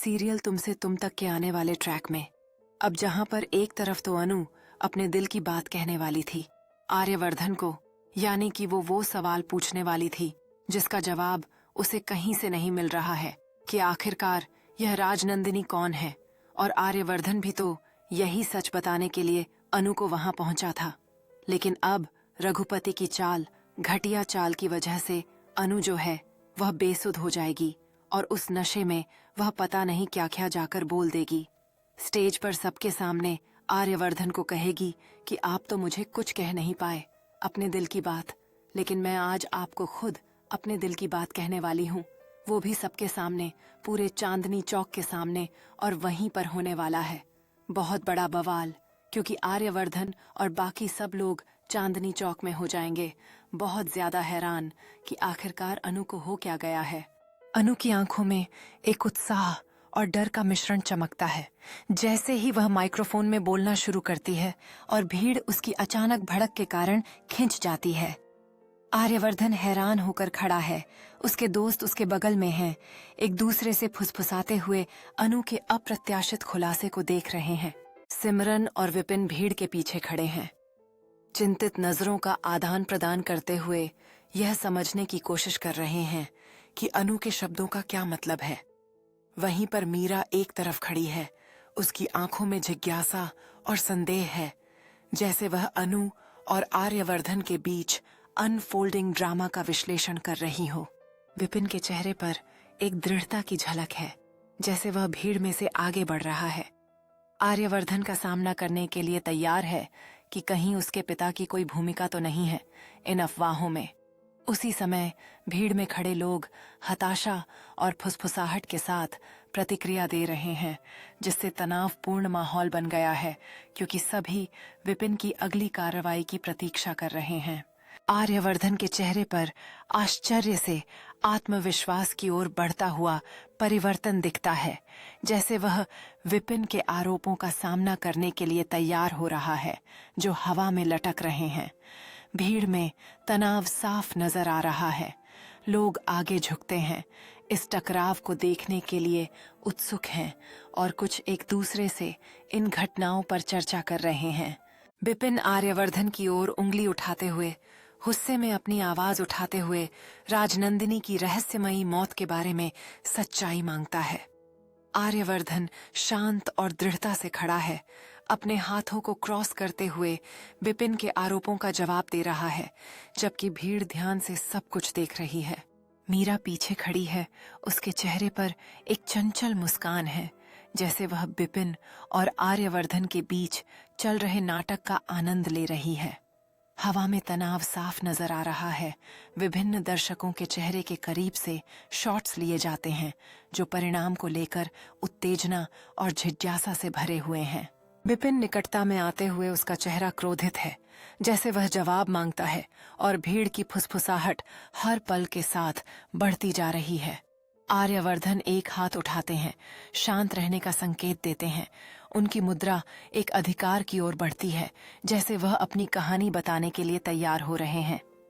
Serial तुमसे तुम तक के आने वाले ट्रैक में अब जहां पर एक तरफ तो अनु अपने दिल की बात कहने वाली थी आर्यवर्धन को, यानी कि वो सवाल पूछने वाली थी जिसका जवाब उसे कहीं से नहीं मिल रहा है कि आखिरकार यह राजनंदिनी कौन है, और आर्यवर्धन भी तो यही सच बताने के लिए अनु को वहां पहुंचा था। लेकिन अब रघुपति की चाल, घटिया चाल की वजह से अनु जो है वह बेसुध हो जाएगी और उस नशे में वह पता नहीं क्या क्या जाकर बोल देगी। स्टेज पर सबके सामने आर्यवर्धन को कहेगी कि आप तो मुझे कुछ कह नहीं पाए अपने दिल की बात, लेकिन मैं आज आपको खुद अपने दिल की बात कहने वाली हूँ, वो भी सबके सामने, पूरे चांदनी चौक के सामने, और वहीं पर होने वाला है बहुत बड़ा बवाल, क्योंकि आर्यवर्धन और बाकी सब लोग चांदनी चौक में हो जाएंगे बहुत ज्यादा हैरान कि आखिरकार अनु को हो क्या गया है। अनु की आंखों में एक उत्साह और डर का मिश्रण चमकता है जैसे ही वह माइक्रोफोन में बोलना शुरू करती है और भीड़ उसकी अचानक भड़क के कारण खिंच जाती है। आर्यवर्धन हैरान होकर खड़ा है, उसके दोस्त उसके बगल में हैं, एक दूसरे से फुसफुसाते हुए अनु के अप्रत्याशित खुलासे को देख रहे हैं। सिमरन और विपिन भीड़ के पीछे खड़े हैं, चिंतित नजरों का आदान प्रदान करते हुए यह समझने की कोशिश कर रहे हैं कि अनु के शब्दों का क्या मतलब है। वहीं पर मीरा एक तरफ खड़ी है, उसकी आंखों में जिज्ञासा और संदेह है, जैसे वह अनु और आर्यवर्धन के बीच अनफोल्डिंग ड्रामा का विश्लेषण कर रही हो। विपिन के चेहरे पर एक दृढ़ता की झलक है, जैसे वह भीड़ में से आगे बढ़ रहा है, आर्यवर्धन का सामना करने के लिए तैयार है कि कहीं उसके पिता की कोई भूमिका तो नहीं है इन अफवाहों में। उसी समय भीड़ में खड़े लोग हताशा और फुसफुसाहट के साथ प्रतिक्रिया दे रहे हैं, जिससे तनावपूर्ण माहौल बन गया है, क्योंकि सभी विपिन की अगली कार्रवाई की प्रतीक्षा कर रहे हैं। आर्यवर्धन के चेहरे पर आश्चर्य से आत्मविश्वास की ओर बढ़ता हुआ परिवर्तन दिखता है, जैसे वह विपिन के आरोपों का सामना करने के लिए तैयार हो रहा है जो हवा में लटक रहे हैं। भीड़ में तनाव साफ नजर आ रहा है, लोग आगे झुकते हैं, इस टकराव को देखने के लिए उत्सुक हैं और कुछ एक दूसरे से इन घटनाओं पर चर्चा कर रहे हैं। विपिन आर्यवर्धन की ओर उंगली उठाते हुए, गुस्से में अपनी आवाज उठाते हुए राजनंदिनी की रहस्यमयी मौत के बारे में सच्चाई मांगता है। आर्यवर्धन शांत और दृढ़ता से खड़ा है, अपने हाथों को क्रॉस करते हुए विपिन के आरोपों का जवाब दे रहा है, जबकि भीड़ ध्यान से सब कुछ देख रही है। मीरा पीछे खड़ी है, उसके चेहरे पर एक चंचल मुस्कान है, जैसे वह विपिन और आर्यवर्धन के बीच चल रहे नाटक का आनंद ले रही है। हवा में तनाव साफ नजर आ रहा है, विभिन्न दर्शकों के चेहरे के करीब से शॉट्स लिए जाते हैं जो परिणाम को लेकर उत्तेजना और जिज्ञासा से भरे हुए हैं। विपिन निकटता में आते हुए उसका चेहरा क्रोधित है, जैसे वह जवाब मांगता है, और भीड़ की फुसफुसाहट हर पल के साथ बढ़ती जा रही है। आर्यवर्धन एक हाथ उठाते हैं, शांत रहने का संकेत देते हैं, उनकी मुद्रा एक अधिकार की ओर बढ़ती है, जैसे वह अपनी कहानी बताने के लिए तैयार हो रहे हैं।